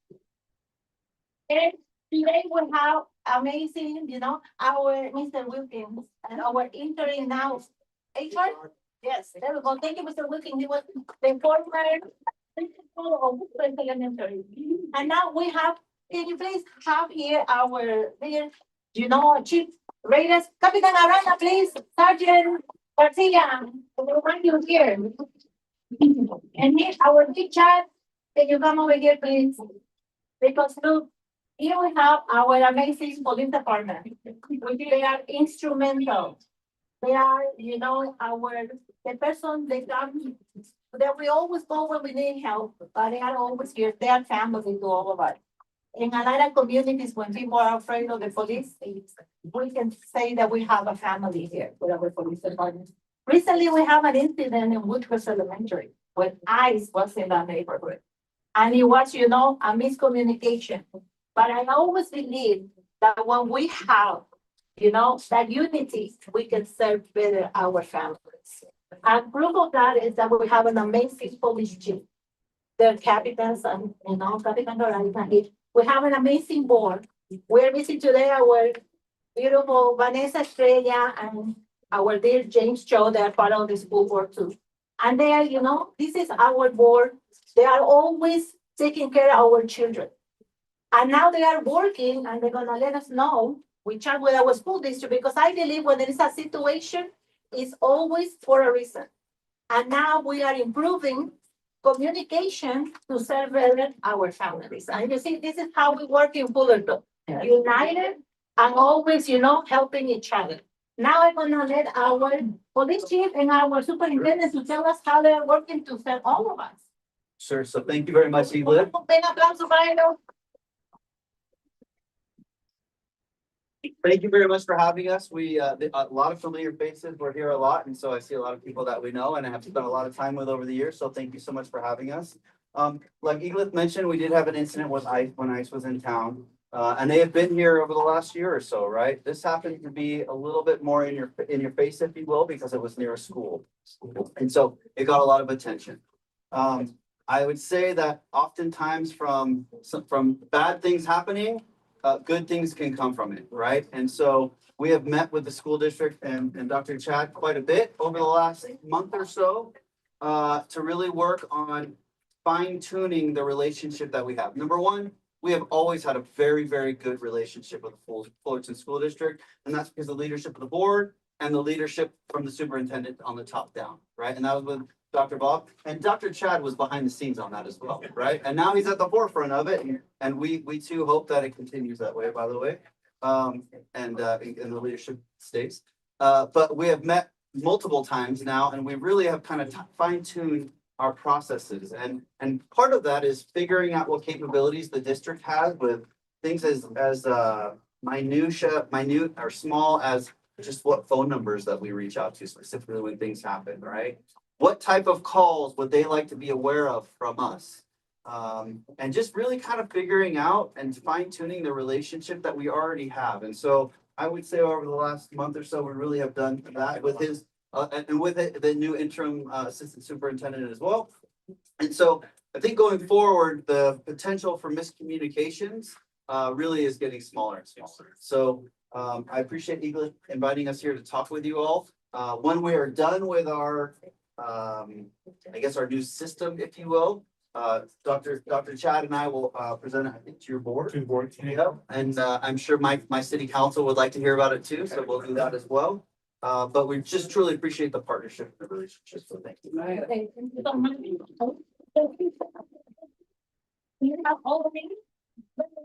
And Today we have amazing, our Mr. Wilkins and our interim now. HR? Yes, there we go. Thank you, Mr. Wilkins. He was the former principal of Fullerton Elementary. And now we have, can you please have here our dear, chief raiders, Capitan Arana, please, Sergeant Garcia, we want you here. And here, our big chat, can you come over here, please? Because look, here we have our amazing police department, which they are instrumental. They are, the person they come, that we always go when we need help, but they are always here. They are family to all of us. In a lot of communities, when people are afraid of the police, we can say that we have a family here with our police department. Recently, we have an incident in Woodcross Elementary when ICE was in that neighborhood. And it was, a miscommunication. But I always believe that when we have, that unity, we can serve better our families. And proof of that is that we have an amazing police chief. The captains and, Capitan Dorani. We have an amazing board. We're missing today our beautiful Vanessa Estrella and our dear James Cho. They are part of the school board too. And they are, this is our board. They are always taking care of our children. And now they are working and they're gonna let us know. We chat with our school district because I believe when there is a situation, it's always for a reason. And now we are improving communication to serve better our families. And you see, this is how we work in Fullerton. United and always, helping each other. Now I'm gonna let our police chief and our superintendent to tell us how they're working to serve all of us. Sure, so thank you very much, Evelyn. Un aplauso para ellos. Thank you very much for having us. We, a lot of familiar faces. We're here a lot, and so I see a lot of people that we know and I have spent a lot of time with over the years. So thank you so much for having us. Like Eglith mentioned, we did have an incident with ICE when ICE was in town. And they have been here over the last year or so, right? This happened to be a little bit more in your face, if you will, because it was near a school. And so it got a lot of attention. I would say that oftentimes from bad things happening, good things can come from it, right? And so we have met with the school district and Dr. Chad quite a bit over the last month or so to really work on fine-tuning the relationship that we have. Number one, we have always had a very, very good relationship with the Fullerton School District, and that's because of the leadership of the board and the leadership from the superintendent on the top down, right? And that was with Dr. Bob, and Dr. Chad was behind the scenes on that as well, right? And now he's at the forefront of it, and we too hope that it continues that way, by the way, and the leadership stays. But we have met multiple times now, and we really have kind of fine-tuned our processes, and part of that is figuring out what capabilities the district has with things as minute or small as just what phone numbers that we reach out to specifically when things happen, right? What type of calls would they like to be aware of from us? And just really kind of figuring out and fine-tuning the relationship that we already have. And so I would say over the last month or so, we really have done that with his and with the new interim assistant superintendent as well. And so I think going forward, the potential for miscommunications really is getting smaller and smaller. So I appreciate Eagle inviting us here to talk with you all. When we are done with our, I guess our new system, if you will, Dr. Chad and I will present it, I think, to your board. To board. Yeah, and I'm sure my city council would like to hear about it too, so we'll do that as well. But we just truly appreciate the partnership and the relationship, so thank you. You have all the meetings?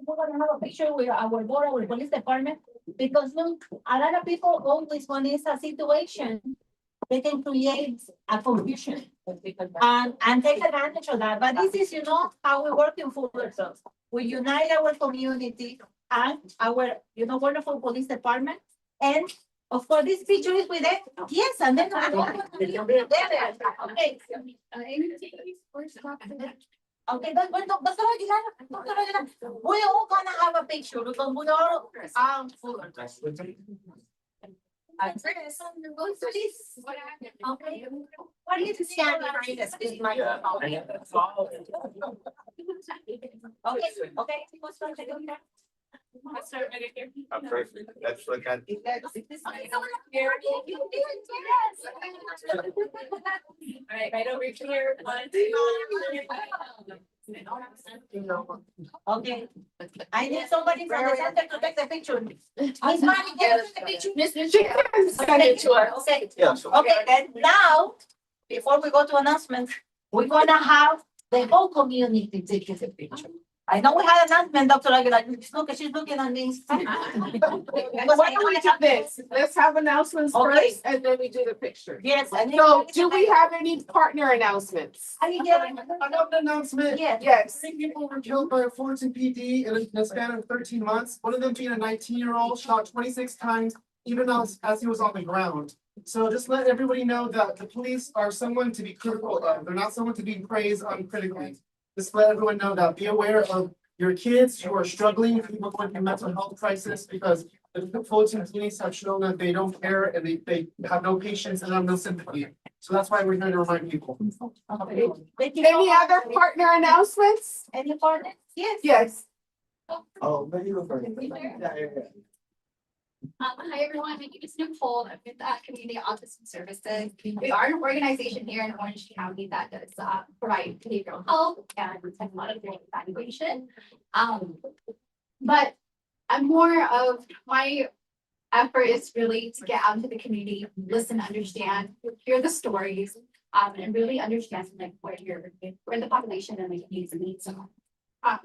We're gonna have a picture with our board, our police department, because look, a lot of people always, when it's a situation, they can create a confusion and take advantage of that. But this is, how we work in Fullerton. We unite our community and our, wonderful police department. And of course, this picture is with them. Yes, and then. Okay, but we're all gonna have a picture because we all Fullerton. Okay. What is the standard for this? Is my. Okay, okay. Let's start right here. Perfect. Let's look at. Alright, right over here. 1, 2. Okay. I need somebody from the center to take the picture. Miss Mari, get us the picture. Mr. Chicken, send it to us. Okay. Yeah, so. Okay, then now, before we go to announcements, we're gonna have the whole community take the picture. I know we had an announcement, Dr. Aguilar, she's looking at me. Why don't we do this? Let's have announcements Okay. first and then we do the picture. Yes, and. So do we have any partner announcements? I get I got an announcement. Yeah. Yes. 3 people were killed by Fullerton PD in a span of 13 months. One of them being a 19-year-old shot 26 times, even as he was on the ground. So just let everybody know that the police are someone to be critical of. They're not someone to be praised uncritically. Just let everyone know that. Be aware of your kids who are struggling, people going through mental health crisis, because the Fullerton police have shown that they don't care and they have no patience and have no sympathy. So that's why we're here to remind people. Any other partner announcements? Any partner? Yes. Yes. Oh, maybe you first. Hi, everyone. My name is Nicole. I'm with Community Autism Services. We are an organization here in Orange County that does provide behavioral health and a lot of great evaluation. But I'm more of my effort is really to get out into the community, listen, understand, hear the stories, and really understand like where the population and the needs and needs are.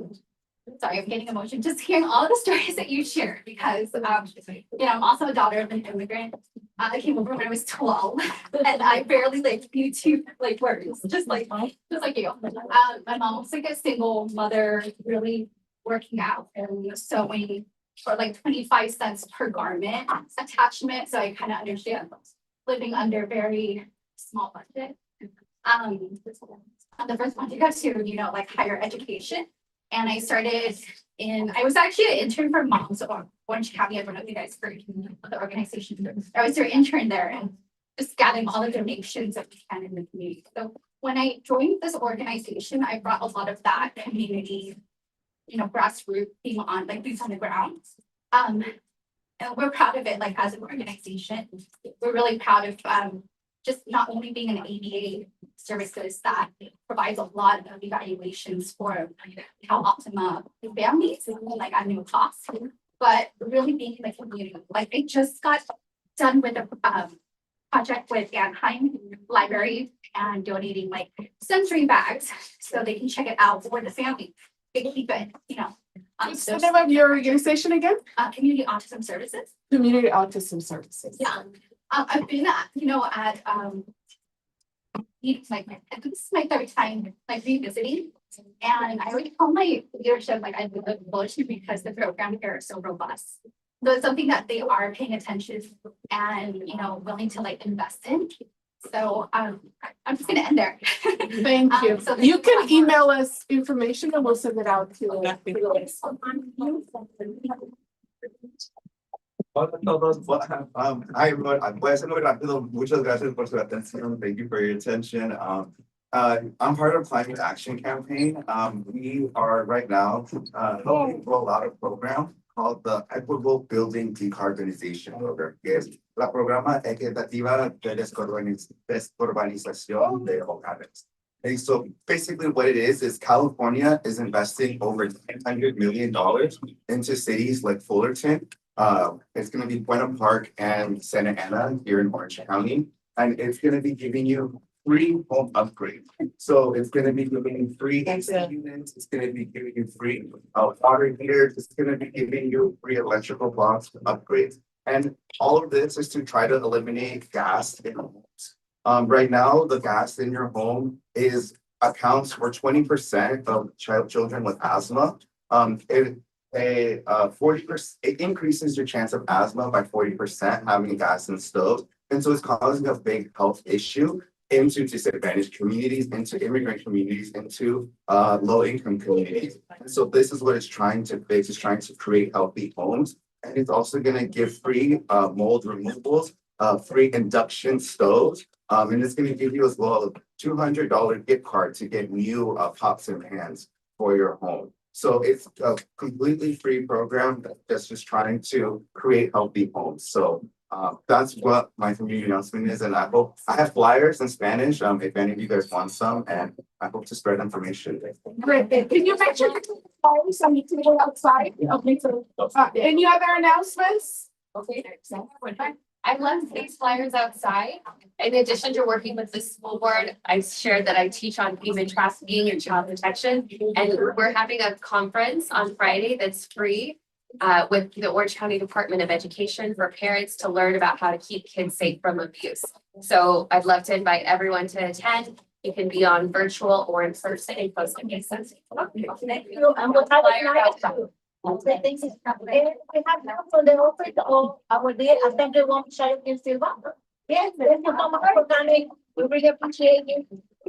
Sorry, I'm getting emotional just hearing all the stories that you share because, I'm also a daughter of an immigrant. I came over when I was 12 and I barely knew 2 words, just like you. My mom was like a single mother, really working out and sewing for 25 cents per garment attachment. So I kind of understand living under very small budget. The first one to go to, higher education. And I was actually an intern for Moms of Orange County. I don't know if you guys heard of the organization. I was their intern there and just gathering all the donations that we can in the community. So when I joined this organization, I brought a lot of that community, grassroots being on, boots on the ground. And we're proud of it, as an organization. We're really proud of just not only being an ABA services that provides a lot of evaluations for how optimal families at no cost, but really being in the community. I just got done with a project with Anaheim Library and donating sensory bags so they can check it out for the family. They can keep it, What's the name of your organization again? Community Autism Services. Community Autism Services. Yeah. I've been, at this is my 3rd time revisiting, and I already told my leadership I live in Fullerton because the program here is so robust. So it's something that they are paying attention and willing to invest in. So I'm just gonna end there. Thank you. So You can email us information and we'll send it out to Hola a todos. Hi everyone. Voy a hacerlo rápido. Muchas gracias por su atención. Thank you for your attention. I'm part of Climate Action Campaign. We are right now helping roll out a program called the Equitable Building Decarbonization Program, que es la programa equitativa de descarbonización de hogares. And so basically what it is California is investing over $100 million into cities like Fullerton. It's going to be Buena Park and Santa Ana here in Orange County, and it's going to be giving you free home upgrades. So it's going to be giving you free AC units. It's going to be giving you free water heaters. It's going to be giving you free electrical box upgrades. And all of this is to try to eliminate gas in homes. Right now, the gas in your home accounts for 20% of children with asthma. It 40%, it increases your chance of asthma by 40% having gas in stoves. And so it's causing a big health issue into disadvantaged communities, into immigrant communities, into low-income communities. And so this is what it's trying to fix, it's trying to create healthy homes. And it's also gonna give free mold removals, free induction stoves. And it's gonna give you as well a $200 gift card to get new pots and pans for your home. So it's a completely free program that's just trying to create healthy homes. So that's what my community announcement is, and I have flyers in Spanish, if any of you guys want some, and I hope to spread information. Great, can you make sure to close on the table outside? Okay, so, any other announcements? Okay. I left these flyers outside. In addition to working with the school board, I shared that I teach on human trafficking and child protection. And we're having a conference on Friday that's free with the Orange County Department of Education for parents to learn about how to keep kids safe from abuse. So I'd love to invite everyone to attend. You can be on virtual or in person and post a case. And we'll have it now. The things is, we have now from the office of our dear Assemblywoman Sheriff in Silva. Yes, thank you so much for coming. We really appreciate you.